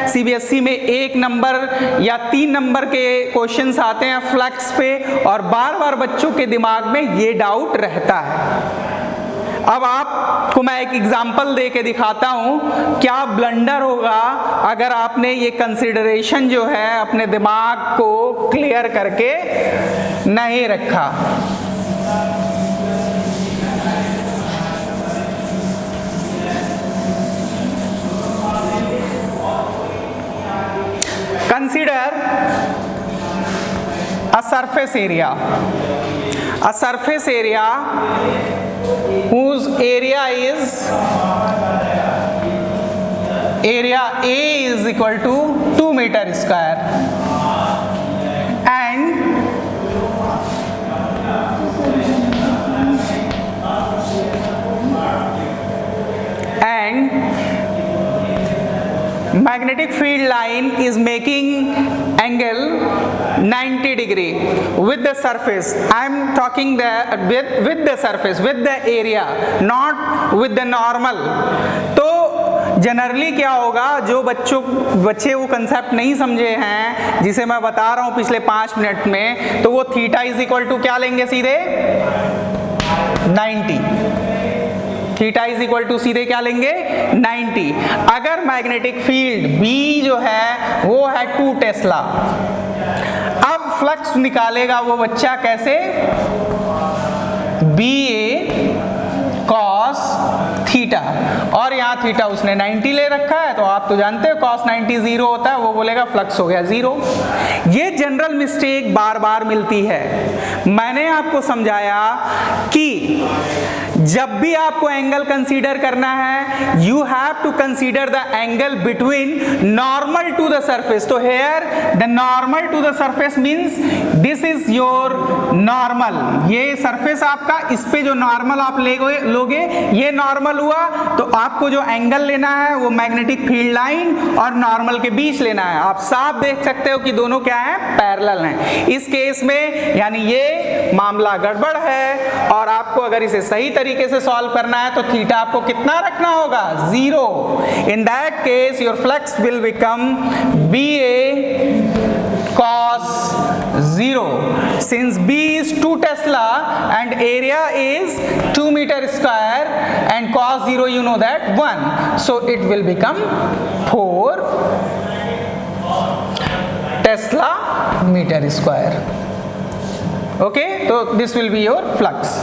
CBSE में 1 number या 3 number के क्वेश्चंस आते हैं फ्लक्स पे, और बार बार बच्चों के दिमाग में ये डाउट रहता है। अब आपको मैं एक एग्जाम्पल दे के दिखाता हूं क्या ब्लंडर होगा अगर आपने ये कंसिडरेशन जो है अपने दिमाग को क्लियर करके नहीं रखा। Consider a surface area whose area A is equal to 2 meter square and magnetic field line is making angle 90 degree with the surface. I am talking with the surface, with the area, not with the normal. तो generally क्या होगा, जो बच्चे वो concept नहीं समझे हैं जिसे मैं बता रहा हूं पिछले 5 मिनट में, तो वो थीटा इज इक्वल टू क्या लेंगे, सीधे 90। थीटा इज इक्वल टू सीधे क्या लेंगे, 90। अगर मैग्नेटिक फील्ड B जो है वो है 2 टेस्ला, अब फ्लक्स निकालेगा वो बच्चा कैसे, BA cos थीटा, और यहाँ थीटा उसने 90 ले रखा है, तो आप तो जानते हो cos 90 0 होता है, वो बोलेगा फ्लक्स हो गया 0। ये जनरल मिस्टेक बार बार मिलती है। मैंने आपको समझाया कि जब भी आपको एंगल कंसीडर करना है, you have to consider the angle between normal to the surface. तो here the normal to the surface means this is your normal, ये सरफेस आपका, इस पे जो नॉर्मल आप लोगे ये नॉर्मल हुआ, तो आपको जो एंगल लेना है वो मैग्नेटिक फील्ड लाइन और नॉर्मल के बीच लेना है। आप साफ देख सकते हो कि दोनों क्या है, पैरेलल हैं। इस केस में यानी ये मामला गड़बड़ है, और आपको अगर इसे सही तरीके से सॉल्व करना है तो थीटा आपको कितना रखना होगा, 0। In that case your flux will become BA cos 0 since B is 2 Tesla and area is 2 meter square and cos 0 you know that 1, so it will become 4 Tesla meter square. Okay, so this will be your flux.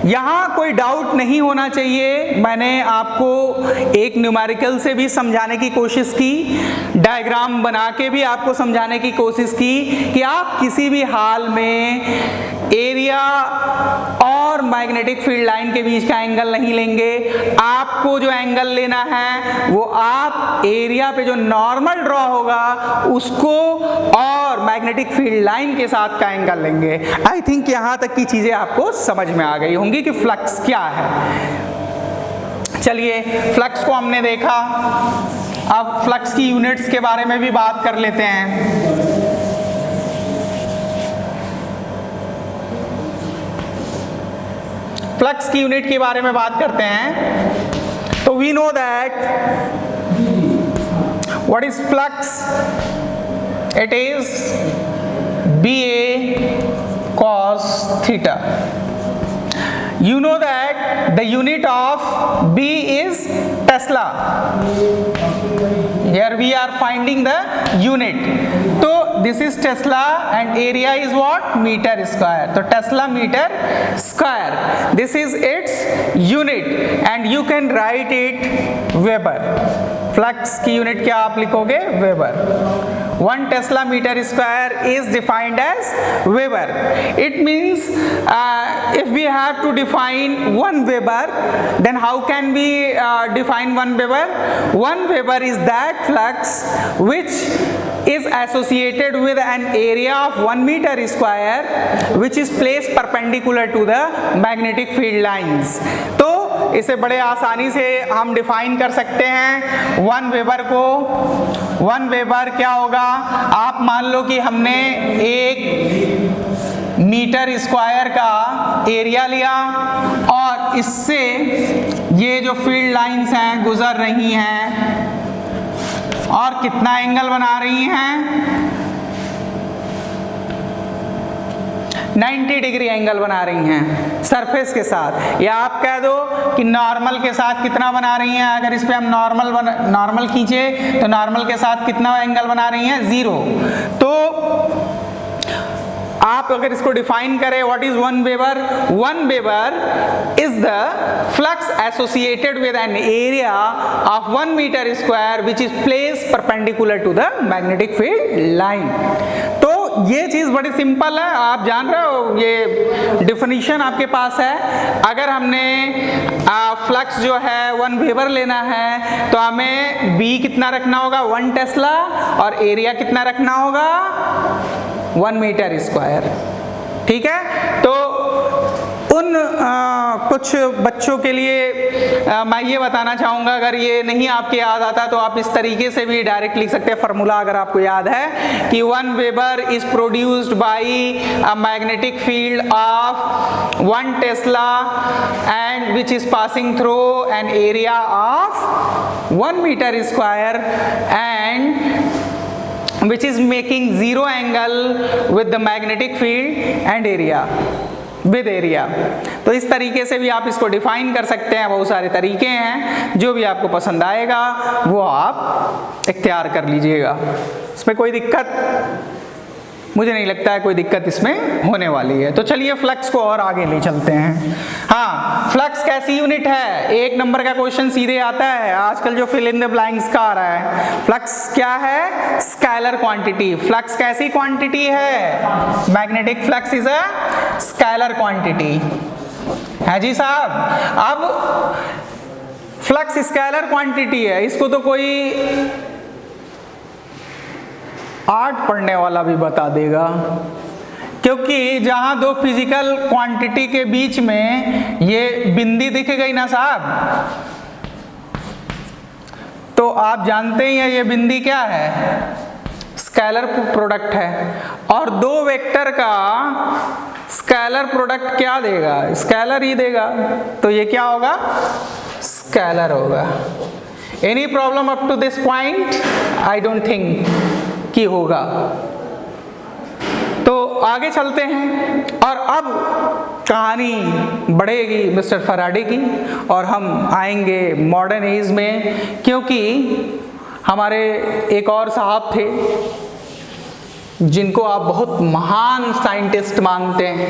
यहाँ कोई doubt नहीं होना चाहिए। मैंने आपको एक numerical से भी समझाने की कोशिश की, डायग्राम बना के भी आपको समझाने की कोशिश की कि आप किसी भी हाल में एरिया और मैग्नेटिक फील्ड लाइन के बीच का एंगल नहीं लेंगे। आपको जो एंगल लेना है वो आप एरिया पे जो नॉर्मल ड्रॉ होगा उसको और मैग्नेटिक फील्ड लाइन के साथ का एंगल लेंगे। आई थिंक यहाँ तक की चीजें आपको समझ में आ गई होंगी कि फ्लक्स क्या है। चलिए, फ्लक्स को हमने देखा, अब फ्लक्स की यूनिट्स के बारे में भी बात कर लेते हैं। फ्लक्स की यूनिट के बारे में बात करते हैं। तो we know that what is flux, it is BA cos theta. You know that the unit of B is Tesla. Here we are finding the unit. So this is Tesla and area is what? Meter square. So Tesla meter square. This is its unit and you can write it Weber. Flux की unit क्या आप लिखोगे? Weber. 1 tesla metre square is defined as Weber. It means if we have to define 1 Weber, then how can we define 1 Weber? 1 Weber is that flux which is associated with an area of 1 meter square which is placed perpendicular to the magnetic field lines. तो इसे बड़े आसानी से हम define कर सकते हैं 1 weber को। 1 वेबर क्या होगा, आप मान लो कि हमने 1 मीटर स्क्वायर का एरिया लिया और इससे ये जो फील्ड लाइंस हैं गुजर रही हैं और कितना एंगल बना रही हैं, 90 डिग्री एंगल बना रही हैं सरफेस के साथ। या आप कह दो कि नॉर्मल के साथ कितना बना रही हैं, अगर इस पे हम नॉर्मल खींचे तो नॉर्मल के साथ कितना एंगल बना रही हैं, 0। तो आप अगर इसको डिफाइन करें, what is 1 weber? 1 weber is the flux associated with an area of 1 metre square which is placed perpendicular to the magnetic field line. तो ये चीज बड़ी सिंपल है, आप जान रहे हो, ये डिफिनीशन आपके पास है। अगर हमने फ्लक्स जो है 1 वेबर लेना है तो हमें बी कितना रखना होगा, 1 टेस्ला, और एरिया कितना रखना होगा, 1 मीटर स्क्वायर। ठीक है, तो उन कुछ बच्चों के लिए मैं ये बताना चाहूँगा, अगर ये नहीं आपके याद आता तो आप इस तरीके से भी डायरेक्ट लिख सकते हैं फार्मूला, अगर आपको याद है कि 1 weber is produced by a magnetic field of 1 tesla and which is passing through an area of 1 metre square and which is making 0 angle with the magnetic field and area with area। तो इस तरीके से भी आप इसको define कर सकते हैं। बहुत सारे तरीके हैं, जो भी आपको पसंद आएगा वो आप इख्तियार कर लीजिएगा। इसमें कोई दिक्कत मुझे नहीं लगता है, कोई दिक्कत इसमें होने वाली है। तो चलिए फ्लक्स को और आगे ले चलते हैं। हाँ, फ्लक्स कैसी यूनिट है, 1 नंबर का क्वेश्चन सीधे आता है आजकल जो फिल इन द ब्लैंक्स का आ रहा है। फ्लक्स क्या है, स्केलर क्वांटिटी। फ्लक्स कैसी क्वांटिटी है, magnetic flux is a scalar quantity है जी साहब। अब फ्लक्स स्केलर क्वांटिटी है, इसको तो कोई आर्ट पढ़ने वाला भी बता देगा, क्योंकि जहां 2 फिजिकल क्वांटिटी के बीच में ये बिंदी दिख गई ना साहब, तो आप जानते ही हैं ये बिंदी क्या है, स्केलर प्रोडक्ट है। और 2 वेक्टर का स्केलर प्रोडक्ट क्या देगा, स्केलर ही देगा, तो ये क्या होगा, स्केलर होगा। Any problem up to this point? I don't think की होगा। तो आगे चलते हैं और अब कहानी बढ़ेगी मिस्टर फैराडे की, और हम आएंगे मॉडर्न एज में, क्योंकि हमारे एक और साहब थे जिनको आप बहुत महान साइंटिस्ट मानते हैं,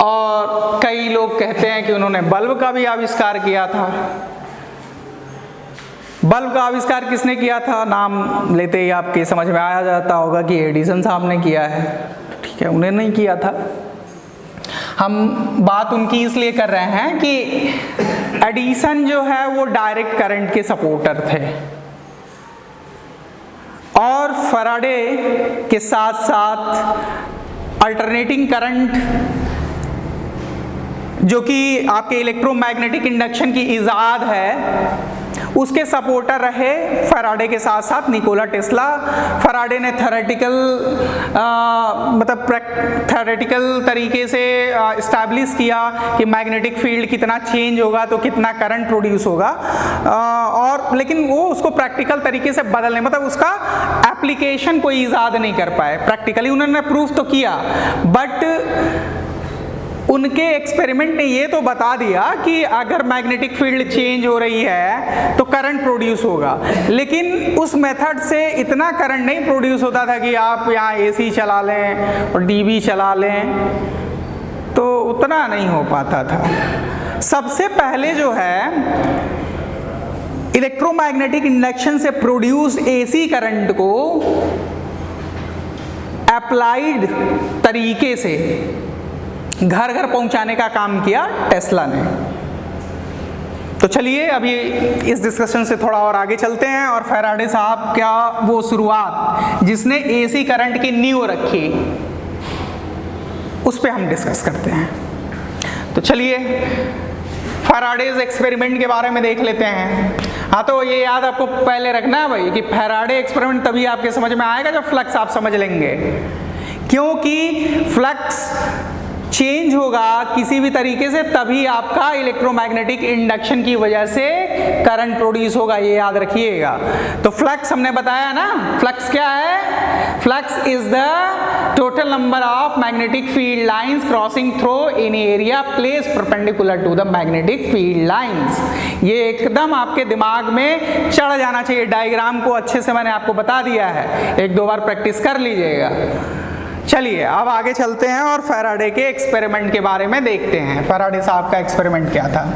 और कई लोग कहते हैं कि उन्होंने बल्ब का भी आविष्कार किया था। बल्ब का आविष्कार किसने किया था, नाम लेते ही आपके समझ में आया जाता होगा कि एडिसन साहब ने किया है। ठीक है, उन्हें नहीं किया था। हम बात उनकी इसलिए कर रहे हैं कि एडिसन जो है वो डायरेक्ट करंट के सपोर्टर थे, और फैराडे के साथ साथ अल्टरनेटिंग करंट जो कि आपके इलेक्ट्रोमैग्नेटिक इंडक्शन की इजाद है, उसके सपोर्टर रहे फैराडे के साथ साथ निकोला टेस्ला। फैराडे ने थ्योरेटिकल तरीके से इस्टेब्लिश किया कि मैग्नेटिक फील्ड कितना चेंज होगा तो कितना करंट प्रोड्यूस होगा, और लेकिन वो उसको प्रैक्टिकल तरीके से बदलने, मतलब उसका एप्लीकेशन कोई इजाद नहीं कर पाए। प्रैक्टिकली उन्होंने प्रूफ तो किया, बट उनके एक्सपेरिमेंट ने ये तो बता दिया कि अगर मैग्नेटिक फील्ड चेंज हो रही है तो करंट प्रोड्यूस होगा, लेकिन उस मेथड से इतना करंट नहीं प्रोड्यूस होता था कि आप यहाँ एसी चला लें और टीवी चला लें, तो उतना नहीं हो पाता था। सबसे पहले जो है इलेक्ट्रोमैग्नेटिक इंडक्शन से प्रोड्यूस एसी करंट को अप्लाइड तरीके से घर घर पहुंचाने का काम किया टेस्ला ने। तो चलिए अभी इस डिस्कशन से थोड़ा और आगे चलते हैं, और फैराडे साहब क्या वो शुरुआत जिसने एसी करंट की नींव रखी, उस पे हम डिस्कस करते हैं। तो चलिए फैराडेज एक्सपेरिमेंट के बारे में देख लेते हैं। हाँ, तो ये याद आपको पहले रखना है भाई कि फैराडे एक्सपेरिमेंट तभी आपके समझ में आएगा जब फ्लक्स आप समझ लेंगे, क्योंकि फ्लक्स चेंज होगा किसी भी तरीके से तभी आपका इलेक्ट्रोमैग्नेटिक इंडक्शन की वजह से करंट प्रोड्यूस होगा, ये याद रखिएगा। तो फ्लक्स हमने बताया ना, फ्लक्स क्या है? Flux is the total number of magnetic field lines crossing through any area place perpendicular to the magnetic field lines. ये एकदम आपके दिमाग में चढ़ जाना चाहिए, डायग्राम को अच्छे से मैंने आपको बता दिया है, एक दो बार प्रैक्टिस कर लीजिएगा। चलिए अब आगे चलते हैं और फैराडे के एक्सपेरिमेंट के बारे में देखते हैं। फैराडे साहब का एक्सपेरिमेंट क्या था?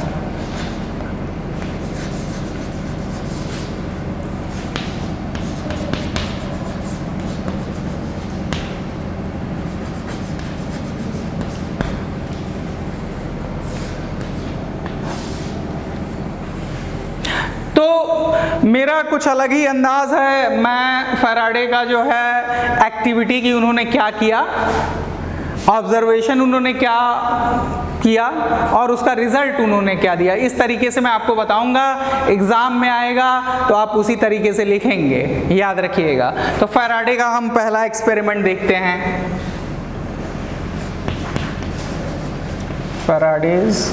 तो मेरा कुछ अलग ही अंदाज है, मैं फैराडे का जो है एक्टिविटी की उन्होंने क्या किया, ऑब्जर्वेशन उन्होंने क्या किया और उसका रिजल्ट उन्होंने क्या दिया, इस तरीके से मैं आपको बताऊंगा। एग्जाम में आएगा तो आप उसी तरीके से लिखेंगे, याद रखिएगा। तो फैराडे का हम पहला एक्सपेरिमेंट देखते हैं। फैराडेज